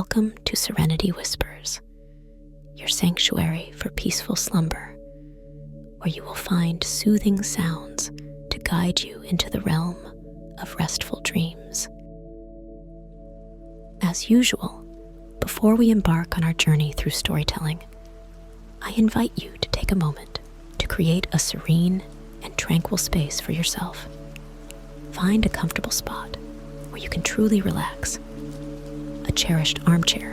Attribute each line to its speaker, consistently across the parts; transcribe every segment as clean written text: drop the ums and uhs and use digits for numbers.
Speaker 1: Welcome to Serenity Whispers, your sanctuary for peaceful slumber, where you will find soothing sounds to guide you into the realm of restful dreams. As usual, before we embark on our journey through storytelling, I invite you to take a moment to create a serene and tranquil space for yourself. Find a comfortable spot where you can truly relax. A cherished armchair,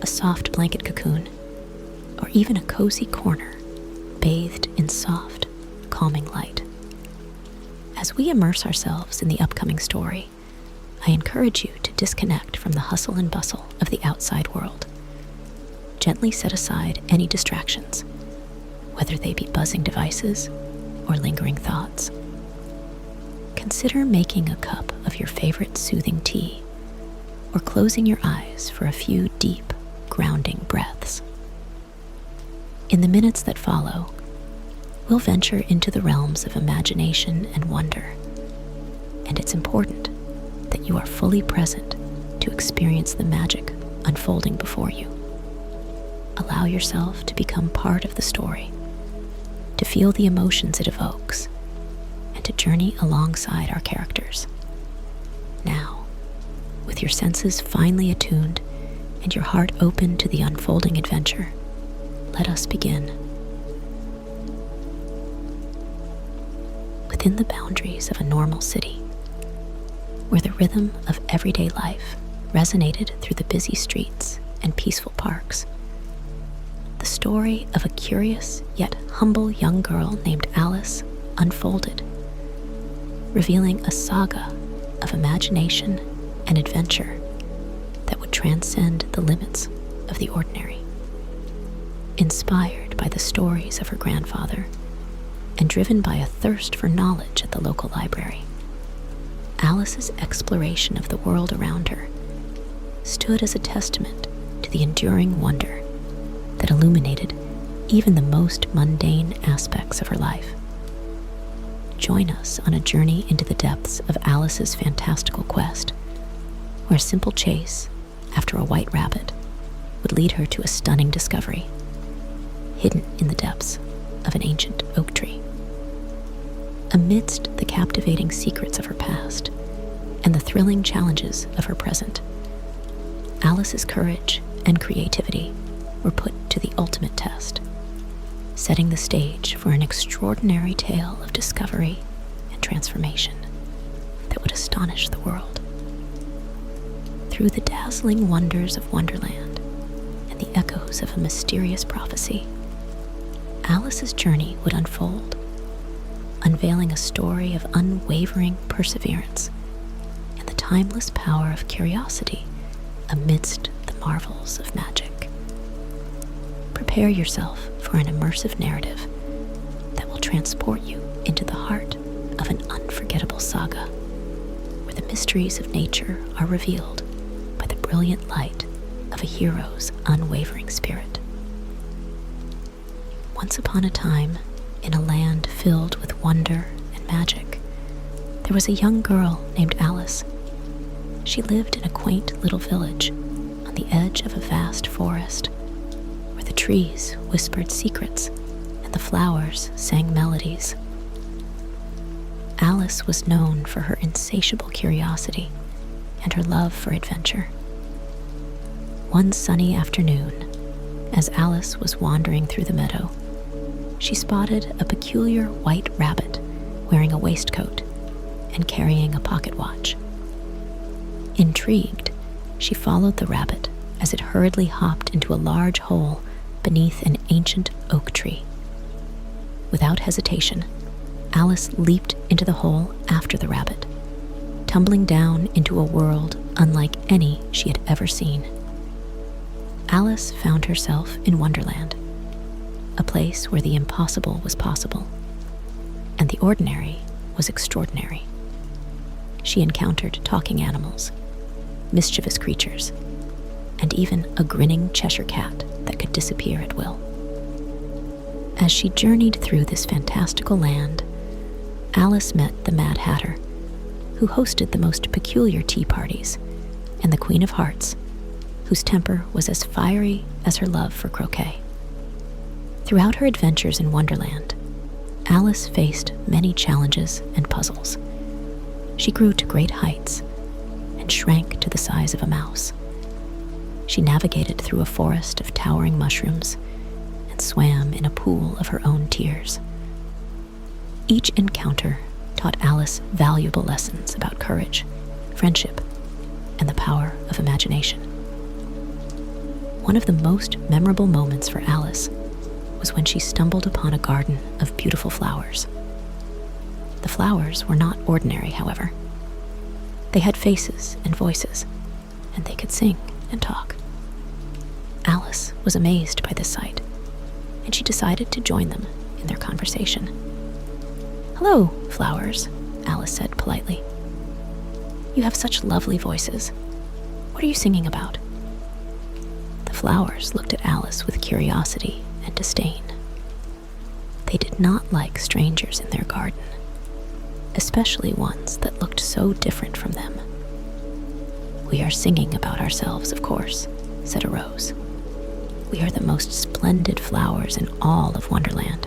Speaker 1: a soft blanket cocoon, or even a cozy corner bathed in soft, calming light. As we immerse ourselves in the upcoming story, I encourage you to disconnect from the hustle and bustle of the outside world. Gently set aside any distractions, whether they be buzzing devices or lingering thoughts. Consider making a cup of your favorite soothing tea, or closing your eyes for a few deep, grounding breaths. In the minutes that follow, we'll venture into the realms of imagination and wonder, and it's important that you are fully present to experience the magic unfolding before you. Allow yourself to become part of the story, to feel the emotions it evokes, and to journey alongside our characters. Now, with your senses finely attuned and your heart open to the unfolding adventure, let us begin. Within the boundaries of a normal city, where the rhythm of everyday life resonated through the busy streets and peaceful parks, the story of a curious yet humble young girl named Alice unfolded, revealing a saga of imagination and adventure that would transcend the limits of the ordinary. Inspired by the stories of her grandfather and driven by a thirst for knowledge at the local library, Alice's exploration of the world around her stood as a testament to the enduring wonder that illuminated even the most mundane aspects of her life. Join us on a journey into the depths of Alice's fantastical quest, where a simple chase after a white rabbit would lead her to a stunning discovery, hidden in the depths of an ancient oak tree. Amidst the captivating secrets of her past and the thrilling challenges of her present, Alice's courage and creativity were put to the ultimate test, setting the stage for an extraordinary tale of discovery and transformation that would astonish the world. Through the dazzling wonders of Wonderland and the echoes of a mysterious prophecy, Alice's journey would unfold, unveiling a story of unwavering perseverance and the timeless power of curiosity amidst the marvels of magic. Prepare yourself for an immersive narrative that will transport you into the heart of an unforgettable saga, where the mysteries of nature are revealed by the brilliant light of a hero's unwavering spirit. Once upon a time, in a land filled with wonder and magic, there was a young girl named Alice. She lived in a quaint little village on the edge of a vast forest, where the trees whispered secrets and the flowers sang melodies. Alice was known for her insatiable curiosity and her love for adventure. One sunny afternoon, as Alice was wandering through the meadow, she spotted a peculiar white rabbit wearing a waistcoat and carrying a pocket watch. Intrigued, she followed the rabbit as it hurriedly hopped into a large hole beneath an ancient oak tree. Without hesitation, Alice leaped into the hole after the rabbit, tumbling down into a world unlike any she had ever seen. Alice found herself in Wonderland, a place where the impossible was possible, and the ordinary was extraordinary. She encountered talking animals, mischievous creatures, and even a grinning Cheshire cat that could disappear at will. As she journeyed through this fantastical land, Alice met the Mad Hatter, who hosted the most peculiar tea parties, and the Queen of Hearts, whose temper was as fiery as her love for croquet. Throughout her adventures in Wonderland, Alice faced many challenges and puzzles. She grew to great heights and shrank to the size of a mouse. She navigated through a forest of towering mushrooms and swam in a pool of her own tears. Each encounter taught Alice valuable lessons about courage, friendship, and the power of imagination. One of the most memorable moments for Alice was when she stumbled upon a garden of beautiful flowers. The flowers were not ordinary, however. They had faces and voices, and they could sing and talk. Alice was amazed by this sight, and she decided to join them in their conversation. "Hello, flowers," Alice said politely. "You have such lovely voices. What are you singing about?" The flowers looked at Alice with curiosity and disdain. They did not like strangers in their garden, especially ones that looked so different from them. "We are singing about ourselves, of course," said a rose. "We are the most splendid flowers in all of Wonderland.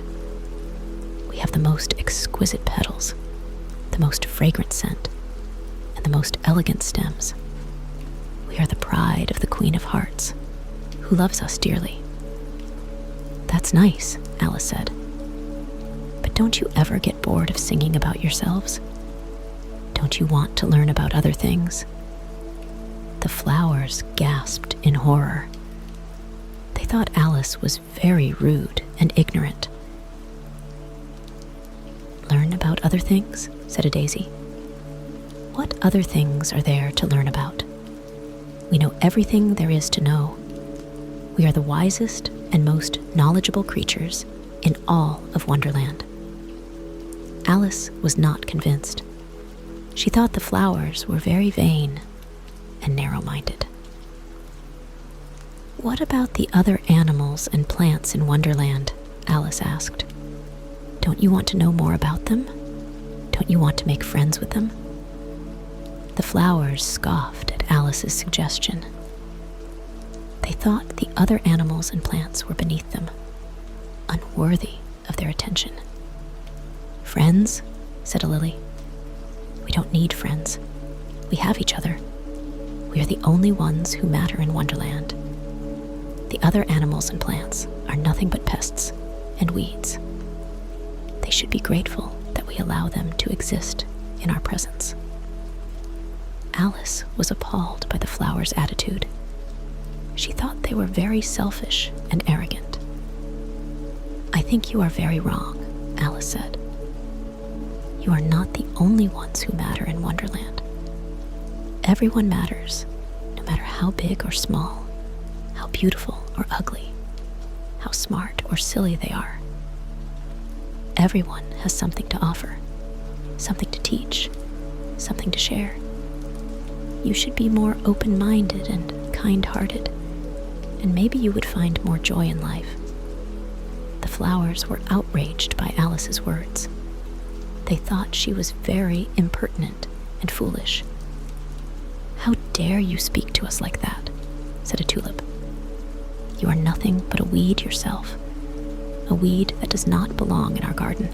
Speaker 1: We have the most exquisite petals, the most fragrant scent, and the most elegant stems. We are the pride of the Queen of Hearts, who loves us dearly." "That's nice," Alice said. "But don't you ever get bored of singing about yourselves? Don't you want to learn about other things?" The flowers gasped in horror. They thought Alice was very rude and ignorant. "Learn about other things?" said a daisy. "What other things are there to learn about? We know everything there is to know. We are the wisest and most knowledgeable creatures in all of Wonderland." Alice was not convinced. She thought the flowers were very vain and narrow-minded. "What about the other animals and plants in Wonderland?" Alice asked. "Don't you want to know more about them? Don't you want to make friends with them?" The flowers scoffed at Alice's suggestion. They thought the other animals and plants were beneath them, unworthy of their attention. "Friends?" said a lily. "We don't need friends. We have each other. We are the only ones who matter in Wonderland. The other animals and plants are nothing but pests and weeds. They should be grateful that we allow them to exist in our presence." Alice was appalled by the flowers' attitude. She thought they were very selfish and arrogant. "I think you are very wrong," Alice said. "You are not the only ones who matter in Wonderland. Everyone matters, no matter how big or small, how beautiful or ugly, how smart or silly they are. Everyone has something to offer, something to teach, something to share. You should be more open-minded and kind-hearted, and maybe you would find more joy in life." The flowers were outraged by Alice's words. They thought she was very impertinent and foolish. "How dare you speak to us like that?" said a tulip. "You are nothing but a weed yourself, a weed that does not belong in our garden.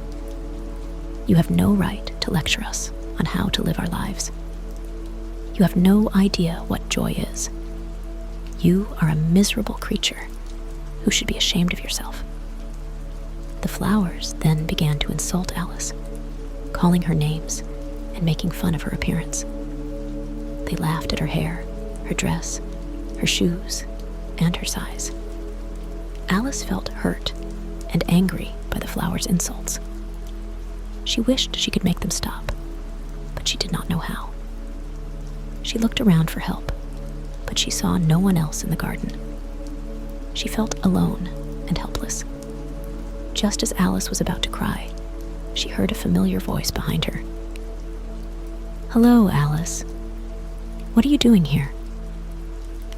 Speaker 1: You have no right to lecture us on how to live our lives. You have no idea what joy is. You are a miserable creature who should be ashamed of yourself." The flowers then began to insult Alice, calling her names and making fun of her appearance. They laughed at her hair, her dress, her shoes, and her size. Alice felt hurt and angry by the flowers' insults. She wished she could make them stop, but she did not know how. She looked around for help, but she saw no one else in the garden. She felt alone and helpless. Just as Alice was about to cry, she heard a familiar voice behind her. "Hello, Alice. What are you doing here?"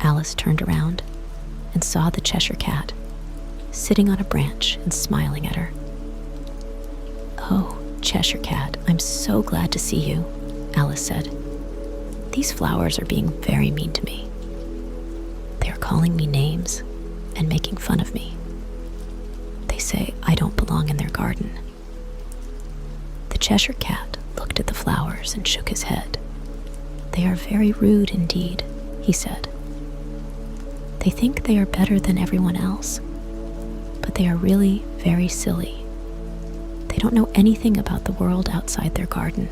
Speaker 1: Alice turned around and saw the Cheshire Cat sitting on a branch and smiling at her. "Oh, Cheshire Cat, I'm so glad to see you," Alice said. "These flowers are being very mean to me. They calling me names and making fun of me. They say I don't belong in their garden." The Cheshire Cat looked at the flowers and shook his head. "They are very rude indeed," he said. "They think they are better than everyone else, but they are really very silly. They don't know anything about the world outside their garden.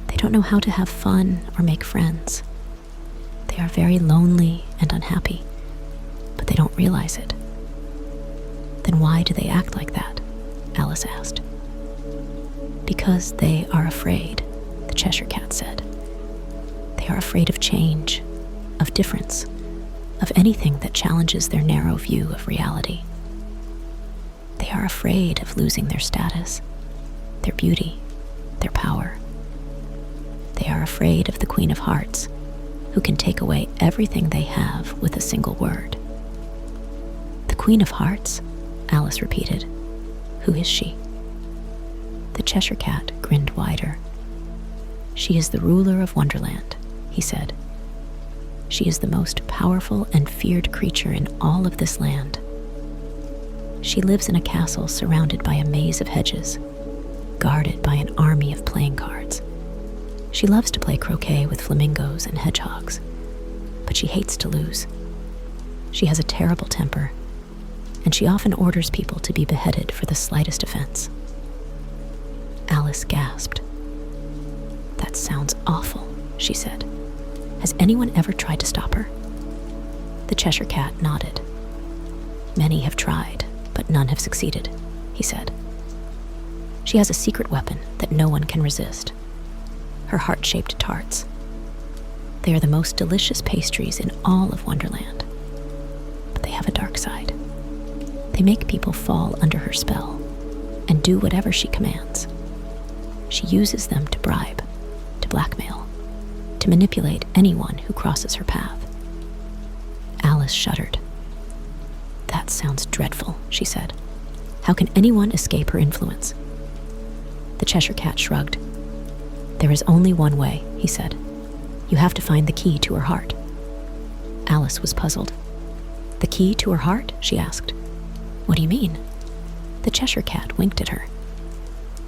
Speaker 1: They don't know how to have fun or make friends. They are very lonely and unhappy, but they don't realize it." "Then why do they act like that?" Alice asked. "Because they are afraid," the Cheshire Cat said. "They are afraid of change, of difference, of anything that challenges their narrow view of reality. They are afraid of losing their status, their beauty, their power. They are afraid of the Queen of Hearts, who can take away everything they have with a single word." "The Queen of Hearts?" Alice repeated. "Who is she?" The Cheshire Cat grinned wider. "She is the ruler of Wonderland," he said. "She is the most powerful and feared creature in all of this land. She lives in a castle surrounded by a maze of hedges, guarded by an army of playing cards. She loves to play croquet with flamingos and hedgehogs, but she hates to lose. She has a terrible temper, and she often orders people to be beheaded for the slightest offense." Alice gasped. "That sounds awful," she said. "Has anyone ever tried to stop her?" The Cheshire Cat nodded. "Many have tried, but none have succeeded," he said. "She has a secret weapon that no one can resist. Her heart-shaped tarts. They are the most delicious pastries in all of Wonderland. But they have a dark side. They make people fall under her spell and do whatever she commands. She uses them to bribe, to blackmail, to manipulate anyone who crosses her path." Alice shuddered. "That sounds dreadful," she said. "How can anyone escape her influence?" The Cheshire Cat shrugged. "There is only one way," he said. "You have to find the key to her heart." Alice was puzzled. "The key to her heart?" she asked. "What do you mean?" The Cheshire Cat winked at her.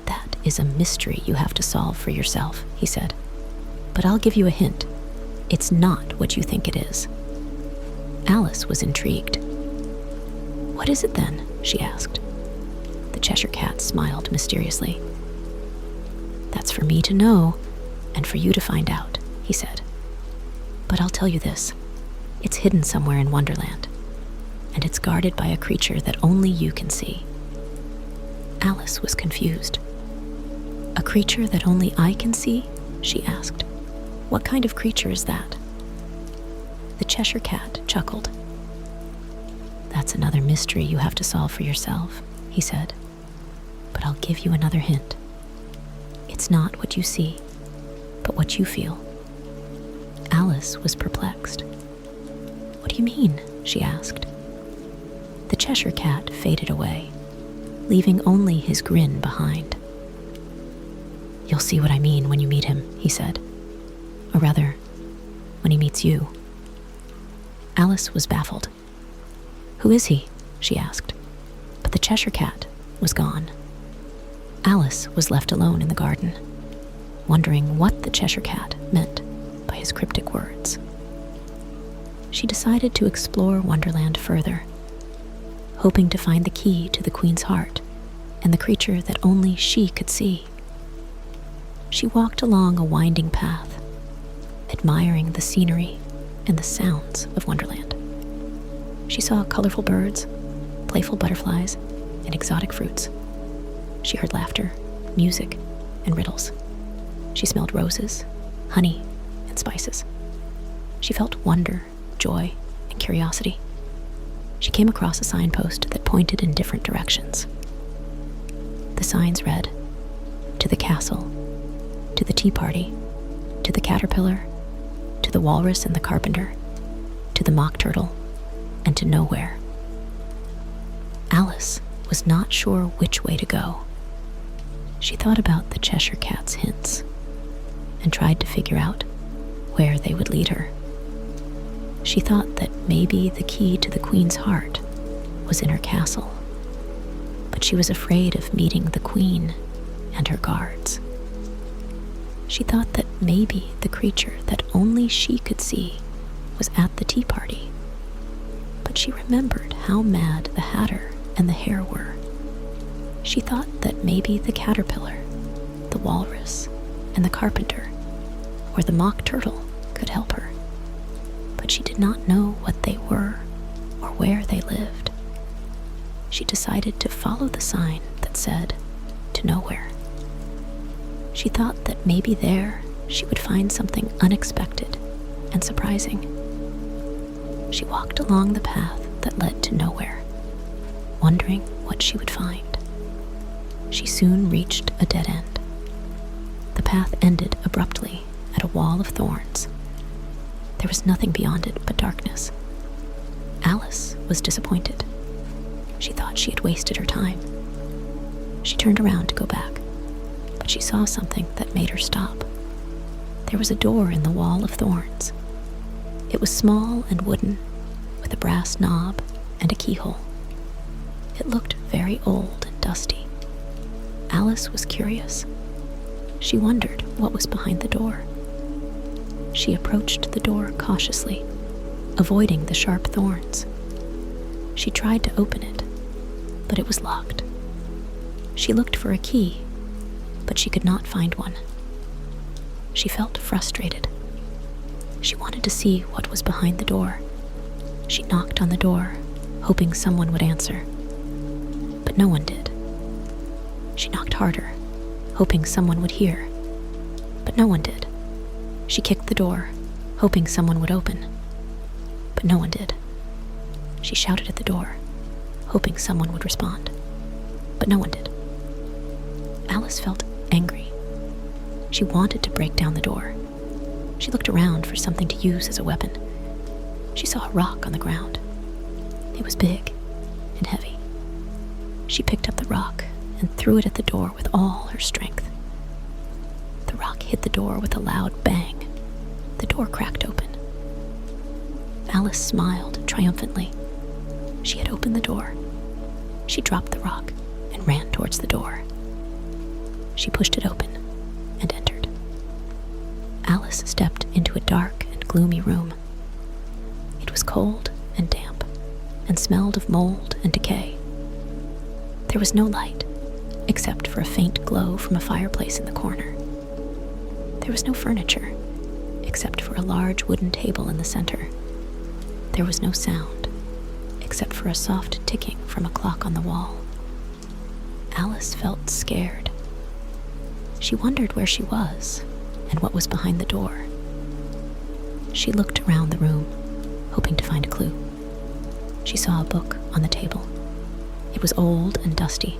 Speaker 1: "That is a mystery you have to solve for yourself," he said. "But I'll give you a hint. It's not what you think it is." Alice was intrigued. "What is it then?" she asked. The Cheshire Cat smiled mysteriously. "That's for me to know, and for you to find out," he said. "But I'll tell you this. It's hidden somewhere in Wonderland, and it's guarded by a creature that only you can see." Alice was confused. "A creature that only I can see?" she asked. "What kind of creature is that?" The Cheshire Cat chuckled. "That's another mystery you have to solve for yourself," he said. "But I'll give you another hint. It's not what you see, but what you feel." Alice was perplexed. "What do you mean?" she asked. The Cheshire Cat faded away, leaving only his grin behind. "You'll see what I mean when you meet him," he said. "Or rather, when he meets you." Alice was baffled. "Who is he?" she asked. But the Cheshire Cat was gone. Alice was left alone in the garden, wondering what the Cheshire Cat meant by his cryptic words. She decided to explore Wonderland further, hoping to find the key to the Queen's heart and the creature that only she could see. She walked along a winding path, admiring the scenery and the sounds of Wonderland. She saw colorful birds, playful butterflies, and exotic fruits. She heard laughter, music, and riddles. She smelled roses, honey, and spices. She felt wonder, joy, and curiosity. She came across a signpost that pointed in different directions. The signs read, "To the castle, to the tea party, to the caterpillar, to the walrus and the carpenter, to the mock turtle, and to nowhere." Alice was not sure which way to go. She thought about the Cheshire Cat's hints and tried to figure out where they would lead her. She thought that maybe the key to the queen's heart was in her castle, but she was afraid of meeting the queen and her guards. She thought that maybe the creature that only she could see was at the tea party, but she remembered how mad the hatter and the hare were. She thought that maybe the caterpillar, the walrus, and the carpenter, or the mock turtle could help her, but she did not know what they were or where they lived. She decided to follow the sign that said, "To nowhere." She thought that maybe there she would find something unexpected and surprising. She walked along the path that led to nowhere, wondering what she would find. She soon reached a dead end. The path ended abruptly at a wall of thorns. There was nothing beyond it but darkness. Alice was disappointed. She thought she had wasted her time. She turned around to go back, but she saw something that made her stop. There was a door in the wall of thorns. It was small and wooden, with a brass knob and a keyhole. It looked very old and dusty. Alice was curious. She wondered what was behind the door. She approached the door cautiously, avoiding the sharp thorns. She tried to open it, but it was locked. She looked for a key, but she could not find one. She felt frustrated. She wanted to see what was behind the door. She knocked on the door, hoping someone would answer, but no one did. She knocked harder, hoping someone would hear, but no one did. She kicked the door, hoping someone would open, but no one did. She shouted at the door, hoping someone would respond, but no one did. Alice felt angry. She wanted to break down the door. She looked around for something to use as a weapon. She saw a rock on the ground. It was big and heavy. She picked up the rock and threw it at the door with all her strength. The rock hit the door with a loud bang. The door cracked open. Alice smiled triumphantly. She had opened the door. She dropped the rock and ran towards the door. She pushed it open and entered. Alice stepped into a dark and gloomy room. It was cold and damp and smelled of mold and decay. There was no light, except for a faint glow from a fireplace in the corner. There was no furniture, except for a large wooden table in the center. There was no sound, except for a soft ticking from a clock on the wall. Alice felt scared. She wondered where she was and what was behind the door. She looked around the room, hoping to find a clue. She saw a book on the table. It was old and dusty,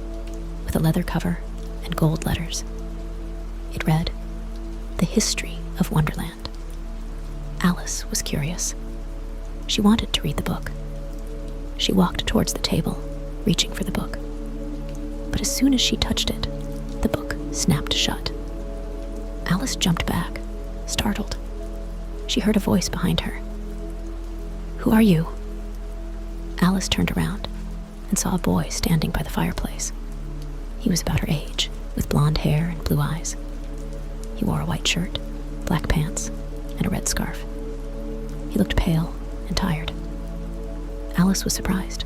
Speaker 1: with a leather cover and gold letters. It read, "The History of Wonderland." Alice was curious. She wanted to read the book. She walked towards the table, reaching for the book. But as soon as she touched it, the book snapped shut. Alice jumped back, startled. She heard a voice behind her. "Who are you?" Alice turned around and saw a boy standing by the fireplace. He was about her age, with blonde hair and blue eyes. He wore a white shirt, black pants, and a red scarf. He looked pale and tired. Alice was surprised.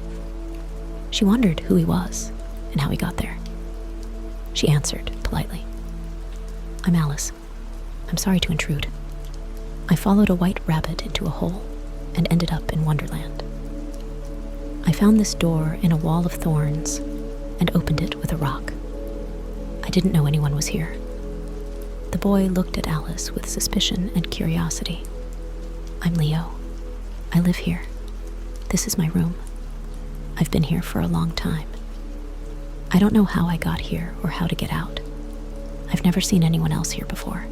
Speaker 1: She wondered who he was and how he got there. She answered politely, "I'm Alice. I'm sorry to intrude. I followed a white rabbit into a hole and ended up in Wonderland. I found this door in a wall of thorns and opened it with a rock. I didn't know anyone was here." The boy looked at Alice with suspicion and curiosity. "I'm Leo. I live here. This is my room. I've been here for a long time. I don't know how I got here or how to get out. I've never seen anyone else here before."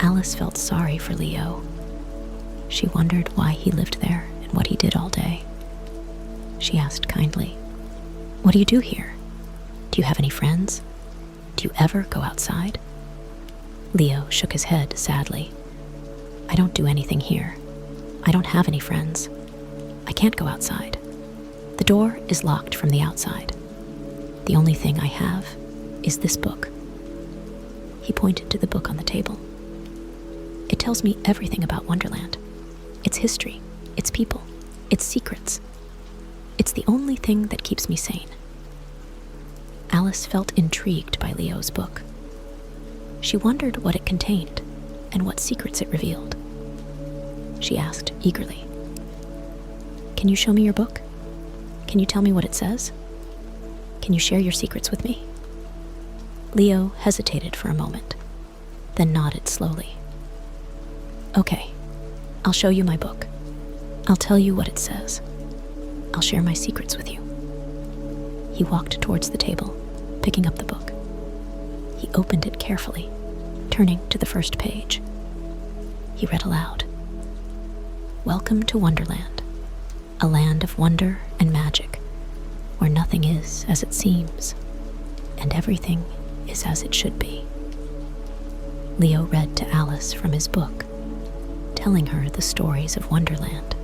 Speaker 1: Alice felt sorry for Leo. She wondered why he lived there and what he did all day. She asked kindly, "What do you do here? Do you have any friends? Do you ever go outside?" Leo shook his head sadly. "I don't do anything here. I don't have any friends. I can't go outside. The door is locked from the outside. The only thing I have is this book." He pointed to the book on the table. "It tells me everything about Wonderland. Its history, its people, its secrets. It's the only thing that keeps me sane." Alice felt intrigued by Leo's book. She wondered what it contained and what secrets it revealed. She asked eagerly, "Can you show me your book? Can you tell me what it says? Can you share your secrets with me?" Leo hesitated for a moment, then nodded slowly. "Okay, I'll show you my book. I'll tell you what it says. I'll share my secrets with you." He walked towards the table, picking up the book. He opened it carefully, turning to the first page. He read aloud, "Welcome to Wonderland, a land of wonder and magic, where nothing is as it seems, and everything is as it should be." Leo read to Alice from his book, telling her the stories of Wonderland.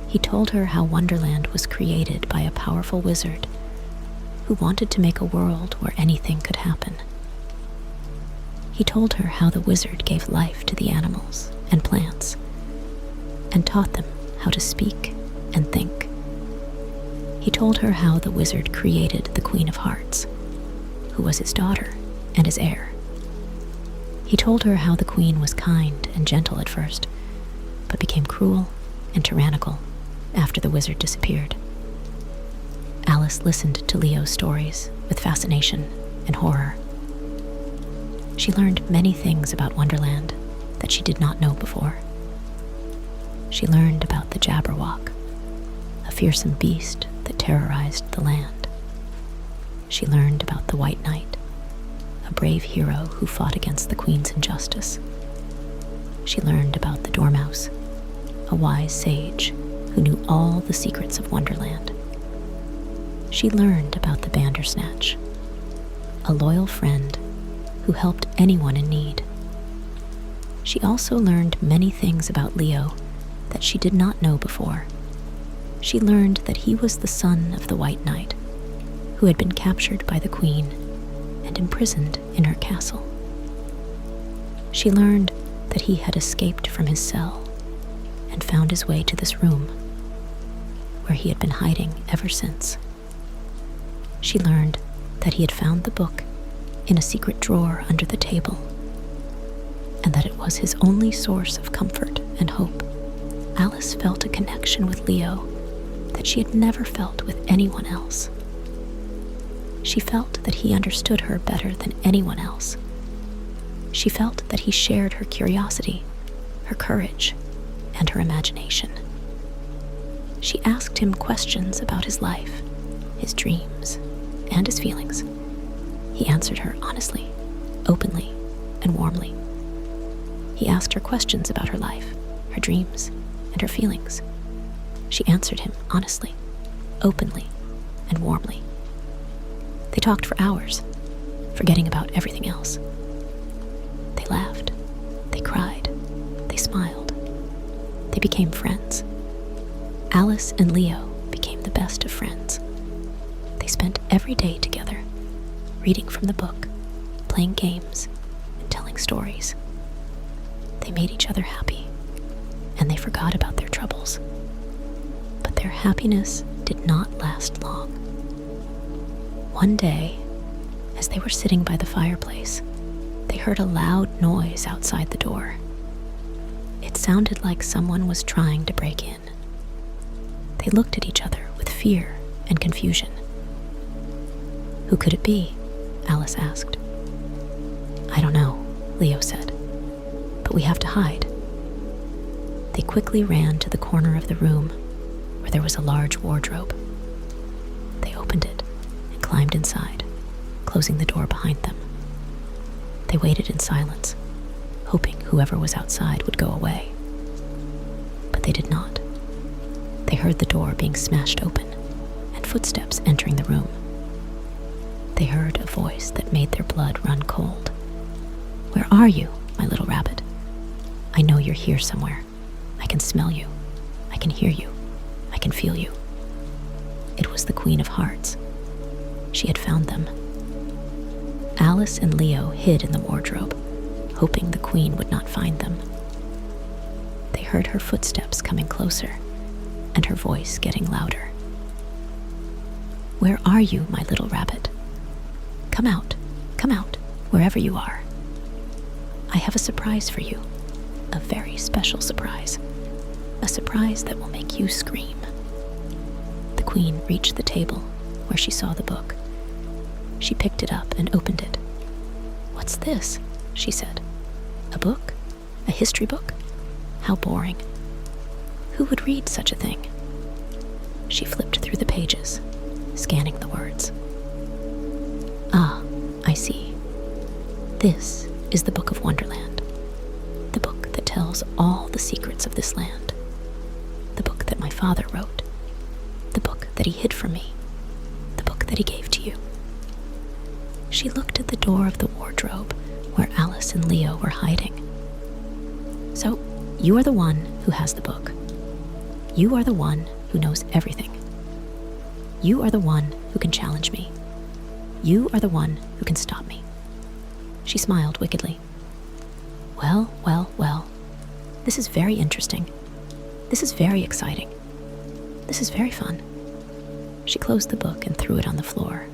Speaker 1: He told her how Wonderland was created by a powerful wizard who wanted to make a world where anything could happen. He told her how the wizard gave life to the animals and plants and taught them how to speak and think. He told her how the wizard created the Queen of Hearts, who was his daughter and his heir. He told her how the queen was kind and gentle at first, but became cruel and tyrannical after the wizard disappeared. Alice listened to Leo's stories with fascination and horror. She learned many things about Wonderland that she did not know before. She learned about the Jabberwock, a fearsome beast that terrorized the land. She learned about the White Knight, a brave hero who fought against the queen's injustice. She learned about the Dormouse, a wise sage who knew all the secrets of Wonderland. She learned about the Bandersnatch, a loyal friend who helped anyone in need. She also learned many things about Leo that she did not know before. She learned that he was the son of the White Knight, who had been captured by the queen and imprisoned in her castle. She learned that he had escaped from his cell and found his way to this room, where he had been hiding ever since. She learned that he had found the book in a secret drawer under the table, and that it was his only source of comfort and hope. Alice felt a connection with Leo that she had never felt with anyone else. She felt that he understood her better than anyone else. She felt that he shared her curiosity, her courage, and her imagination. She asked him questions about his life, his dreams, and his feelings. He answered her honestly, openly, and warmly. He asked her questions about her life, her dreams, and her feelings. She answered him honestly, openly, and warmly. They talked for hours, forgetting about everything else. They laughed, they cried, they smiled. They became friends. Alice and Leo became the best of friends. They spent every day together, reading from the book, playing games, and telling stories. They made each other happy, and they forgot about their troubles. But their happiness did not last long. One day, as they were sitting by the fireplace, they heard a loud noise outside the door. It sounded like someone was trying to break in. They looked at each other with fear and confusion. "Who could it be?" Alice asked. "I don't know," Leo said, "but we have to hide." They quickly ran to the corner of the room where there was a large wardrobe. They opened it and climbed inside, closing the door behind them. They waited in silence, hoping whoever was outside would go away. But they did not. They heard the door being smashed open and footsteps entering the room. They heard a voice that made their blood run cold. "Where are you, my little rabbit? I know you're here somewhere. I can smell you. I can hear you. I can feel you. It was the Queen of Hearts. She had found them. Alice and Leo hid in the wardrobe, hoping the Queen would not find them. They heard her footsteps coming closer, and her voice getting louder. "Where are you, my little rabbit? Come out, wherever you are. I have a surprise for you, a very special surprise, a surprise that will make you scream." The Queen reached the table where she saw the book. She picked it up and opened it. "What's this?" she said. "A book? A history book? How boring. Who would read such a thing?" She flipped through the pages, scanning the words. "Ah, I see. This is the Book of Wonderland, the book that tells all the secrets of this land, the book that my father wrote, the book that he hid from me, the book that he gave to you." She looked at the door of the wardrobe where Alice and Leo were hiding. "So, you are the one who has the book. You are the one who knows everything. You are the one who can challenge me. You are the one who can stop me." She smiled wickedly. Well. This is very interesting. This is very exciting. This is very fun." She closed the book and threw it on the floor.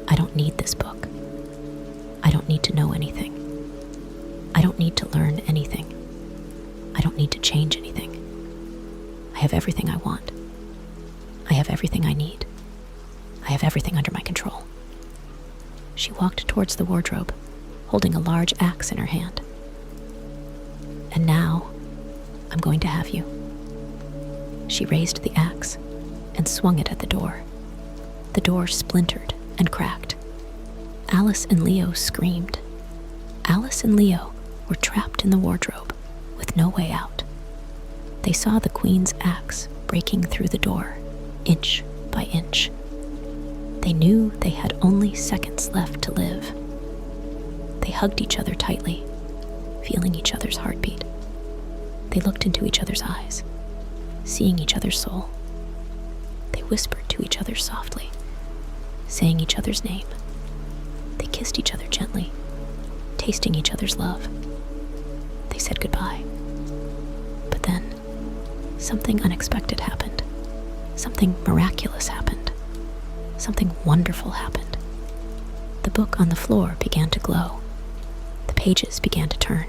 Speaker 1: "I don't need this book. I don't need to know anything. I don't need to learn anything. I don't need to change anything. I have everything I want. I have everything I need. I have everything under my control." She walked towards the wardrobe, holding a large axe in her hand. "And now, I'm going to have you." She raised the axe and swung it at the door. The door splintered and cracked. Alice and Leo screamed. Alice and Leo were trapped in the wardrobe with no way out. They saw the Queen's axe breaking through the door, inch by inch. They knew they had only seconds left to live. They hugged each other tightly, feeling each other's heartbeat. They looked into each other's eyes, seeing each other's soul. They whispered to each other softly, saying each other's name. They kissed each other gently, tasting each other's love. They said goodbye. But then, something unexpected happened. Something miraculous happened. Something wonderful happened. The book on the floor began to glow. The pages began to turn.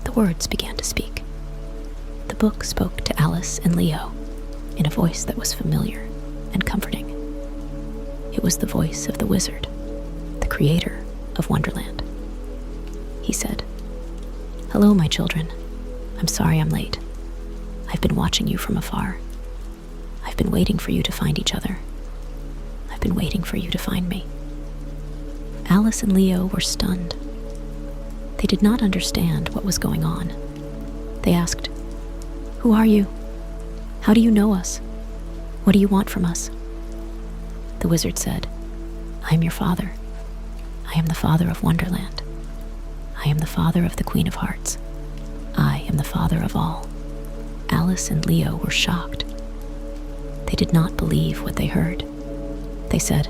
Speaker 1: The words began to speak. The book spoke to Alice and Leo in a voice that was familiar and comforting. It was the voice of the wizard, the creator of Wonderland. He said, "Hello, my children. I'm sorry I'm late. I've been watching you from afar. I've been waiting for you to find each other. I've been waiting for you to find me." Alice and Leo were stunned. They did not understand what was going on. They asked, "Who are you? How do you know us? What do you want from us?" The wizard said, "I am your father. I am the father of Wonderland. I am the father of the Queen of Hearts. I am the father of all." Alice and Leo were shocked. They did not believe what they heard. They said,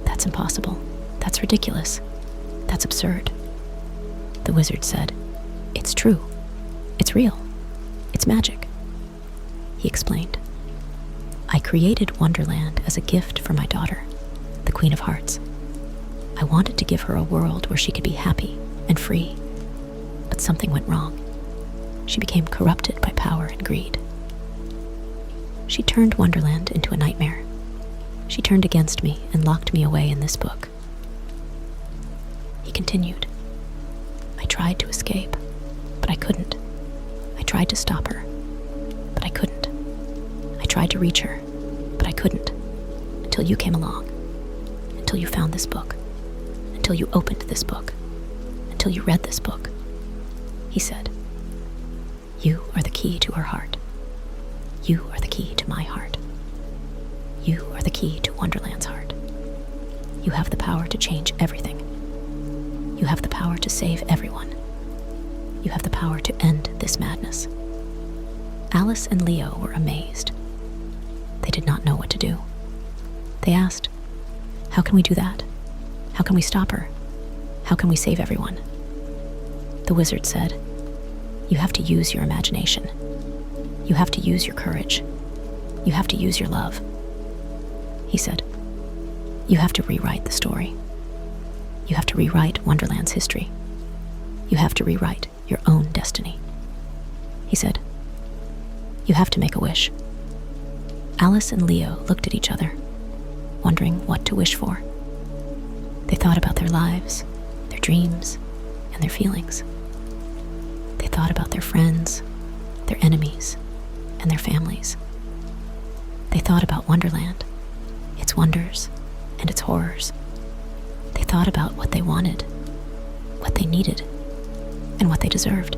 Speaker 1: "That's impossible. That's ridiculous. That's absurd." The wizard said, "It's true. It's real. It's magic." He explained, "I created Wonderland as a gift for my daughter, the Queen of Hearts. I wanted to give her a world where she could be happy and free. But something went wrong. She became corrupted by power and greed. She turned Wonderland into a nightmare. She turned against me and locked me away in this book." He continued, "I tried to escape, but I couldn't. I tried to stop her, but I couldn't. I tried to reach her, but I couldn't, until you came along, until you found this book, until you opened this book, until you read this book." He said, "You are the key to her heart. You are the key to my heart. You are the key to Wonderland's heart. You have the power to change everything. You have the power to save everyone. You have the power to end this madness. Alice and Leo were amazed. They did not know what to do. They asked, "How can we do that? How can we stop her? How can we save everyone?" The wizard said, "You have to use your imagination. You have to use your courage. You have to use your love." He said, "You have to rewrite the story. You have to rewrite Wonderland's history. You have to rewrite your own destiny." He said, "You have to make a wish." Alice and Leo looked at each other, wondering what to wish for. They thought about their lives, their dreams, and their feelings. They thought about their friends, their enemies, and their families. They thought about Wonderland, its wonders, and its horrors. They thought about what they wanted, what they needed, and what they deserved.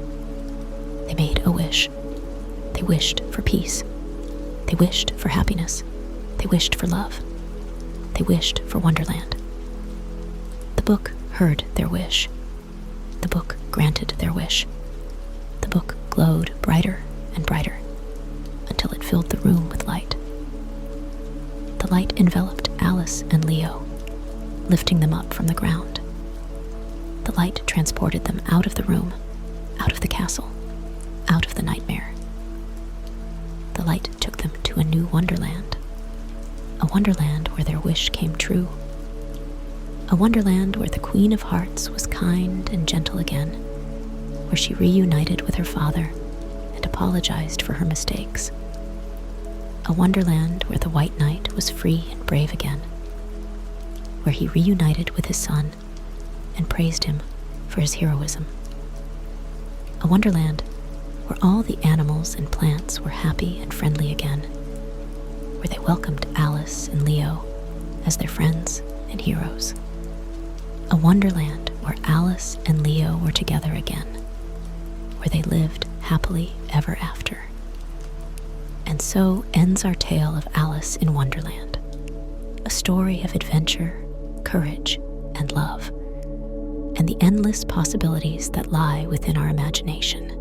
Speaker 1: They made a wish. They wished for peace. They wished for happiness. They wished for love. They wished for Wonderland. The book heard their wish. The book granted their wish. The book glowed brighter and brighter until it filled the room with light. The light enveloped Alice and Leo, lifting them up from the ground. The light transported them out of the room, out of the castle, out of the nightmare. The light took them to a new Wonderland, a Wonderland where their wish came true, a Wonderland where the Queen of Hearts was kind and gentle again, where she reunited with her father and apologized for her mistakes, a Wonderland where the White Knight was free and brave again, where he reunited with his son and praised him for his heroism, a Wonderland where all the animals and plants were happy and friendly again, where they welcomed Alice and Leo as their friends and heroes. A Wonderland where Alice and Leo were together again, where they lived happily ever after. And so ends our tale of Alice in Wonderland, a story of adventure, courage, and love, and the endless possibilities that lie within our imagination.